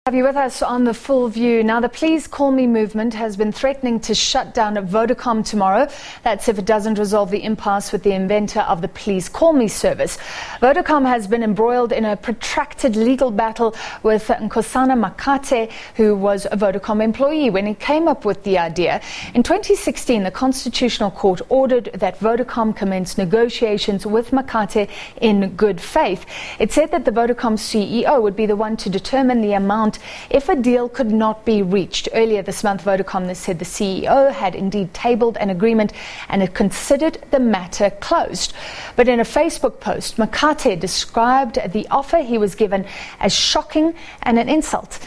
Have you with us on The Full View? Now, the Please Call Me movement has been threatening to shut down Vodacom tomorrow. That's if it doesn't resolve the impasse with the inventor of the Please Call Me service. Vodacom has been embroiled in a protracted legal battle with Nkosana Makate, who was a Vodacom employee when he came up with the idea. In 2016, the Constitutional Court ordered that Vodacom commence negotiations with Makate in good faith. It said that the Vodacom CEO would be the one to determine the amount if a deal could not be reached. Earlier this month, Vodacom said the CEO had indeed tabled an agreement and had considered the matter closed. But in a Facebook post, Makate described the offer he was given as shocking and an insult.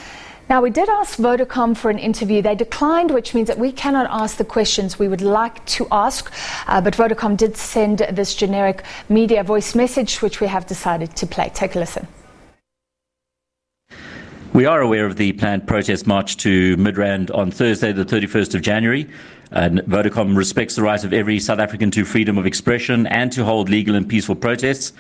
Now, we did ask Vodacom for an interview. They declined, which means that we cannot ask the questions we would like to ask. But Vodacom did send this generic media voice message, which we have decided to play. Take a listen. We are aware of the planned protest march to Midrand on Thursday, the 31st of January. Vodacom respects the right of every South African to freedom of expression and to hold legal and peaceful protests.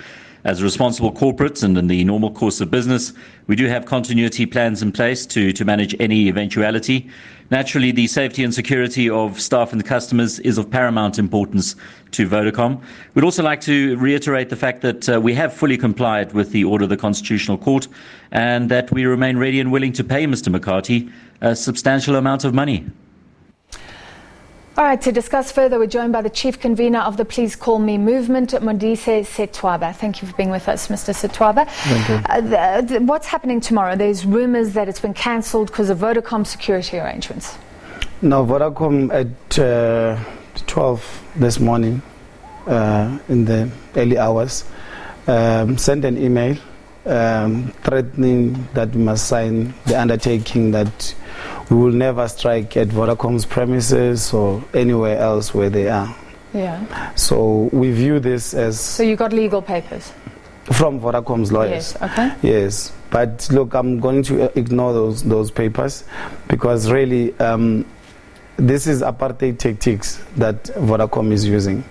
As responsible corporates and in the normal course of business, we do have continuity plans in place to manage any eventuality. Naturally, the safety and security of staff and customers is of paramount importance to Vodacom. We'd also like to reiterate the fact that we have fully complied with the order of the Constitutional Court and that we remain ready and willing to pay Mr. Makate a substantial amount of money. All right, to discuss further, we're joined by the Chief Convenor of the Please Call Me movement, Modise Setoaba. Thank you for being with us, Mr. Setoaba. Thank you. What's happening tomorrow? There's rumours that it's been cancelled because of Vodacom security arrangements. No, Vodacom at 12 this morning, in the early hours, sent an email threatening that we must sign the undertaking that we will never strike at Vodacom's premises or anywhere else where they are. Yeah. So we view this as... So you got legal papers? From Vodacom's lawyers. Yes, okay. Yes. But look, I'm going to ignore those papers because really this is apartheid tactics that Vodacom is using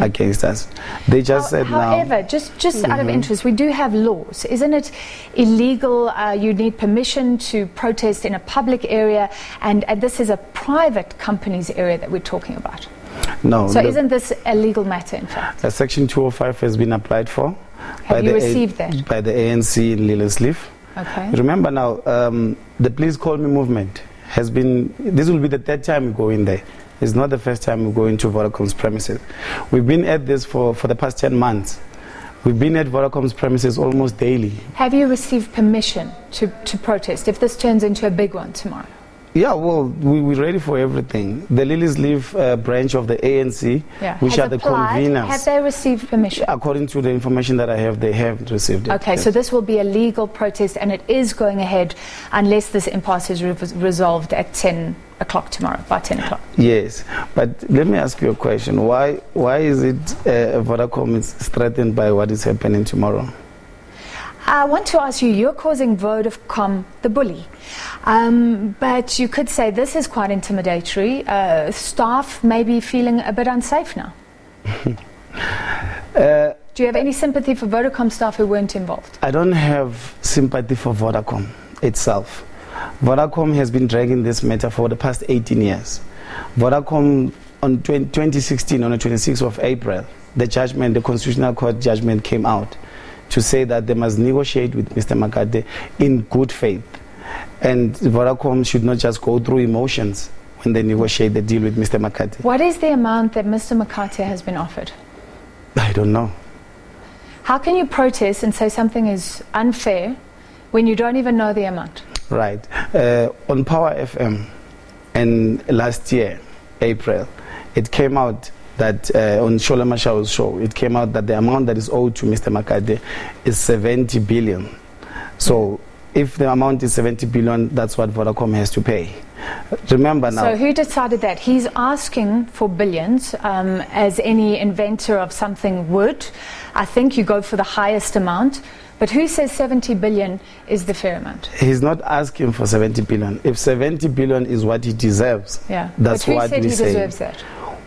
against us. They just said however, just out of interest, we do have laws. Isn't it illegal? You need permission to protest in a public area, and this is a private company's area that we're talking about. No. So isn't this a legal matter, in fact? Section 205 has been applied for. Have you received that? By the ANC in Lilliesleaf. Okay. Remember now, the Please Call Me movement has been, this will be the third time we go in there. It's not the first time we go into Vodacom's premises. We've been at this for the past 10 months. We've been at Vodacom's premises almost daily. Have you received permission to protest if this turns into a big one tomorrow? Yeah, well, we're ready for everything. The Lilliesleaf branch of the ANC, which are the conveners. Have they received permission? According to the information that I have, they have received it. Okay, yes. So this will be a legal protest and it is going ahead unless this impasse is resolved at 10 o'clock tomorrow, by 10 o'clock. Yes, but let me ask you a question. Why is it Vodacom is threatened by what is happening tomorrow? I want to ask you, you're causing Vodacom the bully. But you could say this is quite intimidatory. Staff may be feeling a bit unsafe now. Do you have any sympathy for Vodacom staff who weren't involved? I don't have sympathy for Vodacom itself. Vodacom has been dragging this matter for the past 18 years. Vodacom, on 2016, on the 26th of April, the Constitutional Court judgment came out to say that they must negotiate with Mr. Makate in good faith. And Vodacom should not just go through emotions when they negotiate the deal with Mr. Makate. What is the amount that Mr. Makate has been offered? I don't know. How can you protest and say something is unfair when you don't even know the amount? Right. On Power FM, and last year, April, it came out that on Shola Mashao's show, it came out that the amount that is owed to Mr. Makate is 70 billion. So if the amount is 70 billion, that's what Vodacom has to pay. Remember now. So who decided that? He's asking for billions, as any inventor of something would. I think you go for the highest amount. But who says 70 billion is the fair amount? He's not asking for 70 billion. If 70 billion is what he deserves, that's what we say. But who said he deserves that?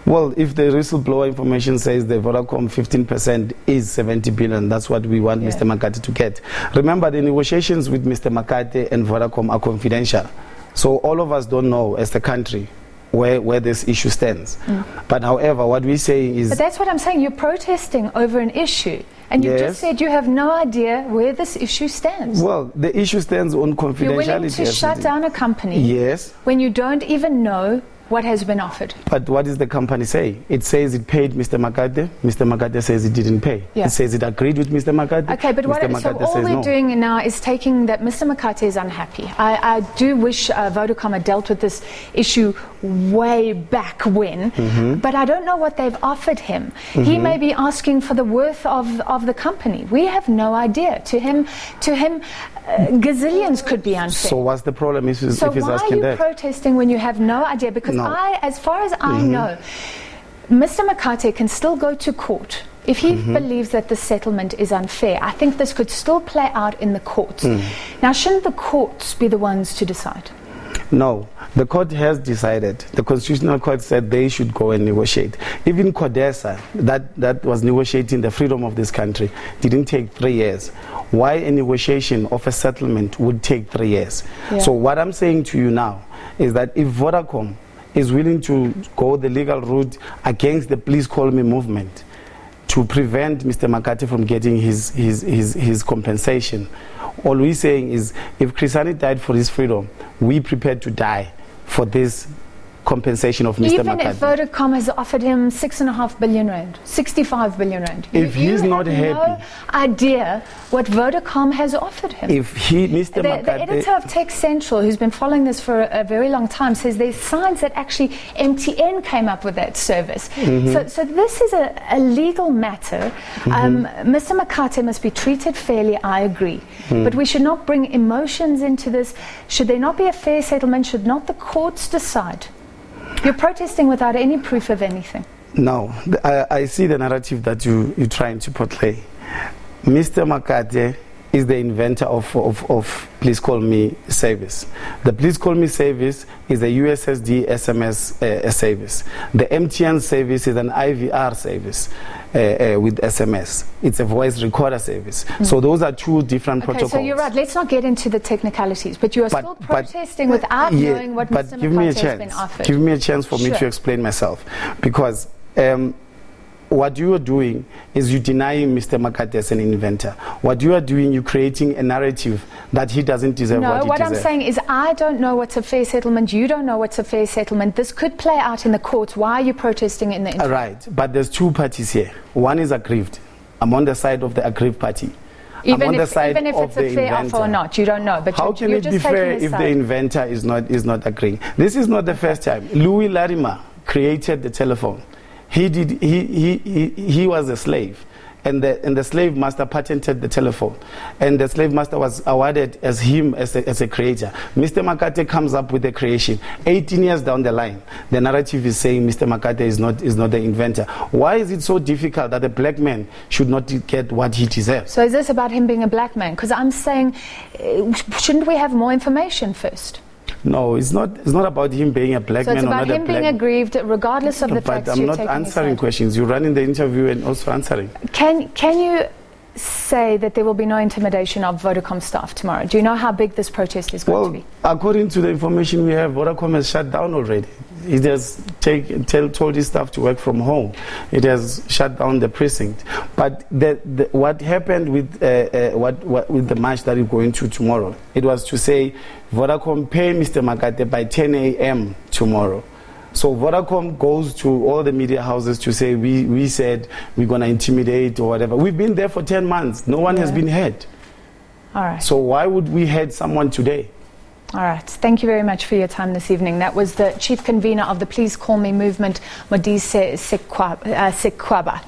Well, if the whistleblower information says the Vodacom 15% is 70 billion, that's what we want Mr. Makate to get. Remember, the negotiations with Mr. Makate and Vodacom are confidential. So all of us don't know as the country where this issue stands. But however, what we say is... But that's what I'm saying. You're protesting over an issue. And you just said you have no idea where this issue stands. Well, the issue stands on confidentiality. You're willing to shut down a company when you don't even know what has been offered. But what does the company say? It says it paid Mr. Makate. Mr. Makate says it didn't pay. It says it agreed with Mr. Makate. Okay, but so all we're doing now is taking that Mr. Makate is unhappy. I do wish Vodacom had dealt with this issue way back when, but I don't know what they've offered him. He may be asking for the worth of the company. We have no idea. To him, gazillions could be unfair. So what's the problem if he's asking that? So why are you protesting when you have no idea? Because as far as I know, Mr. Makate can still go to court if he believes that the settlement is unfair. I think this could still play out in the courts. Now, shouldn't the courts be the ones to decide? No, the court has decided. The Constitutional Court said they should go and negotiate. Even CODESA, that was negotiating the freedom of this country, didn't take 3 years. Why a negotiation of a settlement would take 3 years? So what I'm saying to you now is that if Vodacom is willing to go the legal route against the Please Call Me movement to prevent Mr. Makate from getting his compensation, all we're saying is if Nkosana died for his freedom, we prepared to die for this compensation of Mr. Makate. Even if Vodacom has offered him 6.5 billion rand, 65 billion rand. If he's not happy, no idea what Vodacom has offered him. If Mr. Makate... The editor of Tech Central, who's been following this for a very long time, says there's signs that actually MTN came up with that service. So this is a legal matter. Mr. Makate must be treated fairly, I agree. But we should not bring emotions into this. Should there not be a fair settlement? Should not the courts decide? You're protesting without any proof of anything. No, I see the narrative that you're trying to portray. Mr. Makate is the inventor of Please Call Me service. The Please Call Me service is a USSD SMS service. The MTN service is an IVR service with SMS. It's a voice recorder service. So those are two different protocols. So you're right. Let's not get into the technicalities, but you are still protesting without knowing what Mr. Makate has been offered. Give me a chance for me to explain myself, because what you are doing is you denying Mr. Makate as an inventor. What you are doing, you're creating a narrative that he doesn't deserve what he deserves. No, what I'm saying is I don't know what's a fair settlement. You don't know what's a fair settlement. This could play out in the courts. Why are you protesting in the internet? Right, but there's two parties here. One is aggrieved. I'm on the side of the aggrieved party. Even if it's a fair offer or not, you don't know. But how can it be fair if the inventor is not agreeing? This is not the first time. Louis Larimer created the telephone. He was a slave, and the slave master patented the telephone, and the slave master was awarded as a creator. Mr. Makate comes up with the creation. 18 years down the line, the narrative is saying Mr. Makate is not the inventor. Why is it so difficult that a black man should not get what he deserves? So is this about him being a black man? Because I'm saying, shouldn't we have more information first? No, it's not about him being a black man or not a black man. So it's about him being aggrieved regardless of the facts you're taking. But I'm not answering questions. You're running the interview and also answering. Can you say that there will be no intimidation of Vodacom staff tomorrow? Do you know how big this protest is going to be? According to the information we have, Vodacom has shut down already. It has told his staff to work from home. It has shut down the precinct. But what happened with the march that we're going to tomorrow, it was to say Vodacom pay Mr. Makate by 10 a.m. tomorrow. So Vodacom goes to all the media houses to say we said we're going to intimidate or whatever. We've been there for 10 months. No one has been hurt. All right. So why would we hurt someone today? All right. Thank you very much for your time this evening. That was the Chief Convenor of the Please Call Me movement, Modise Setoaba.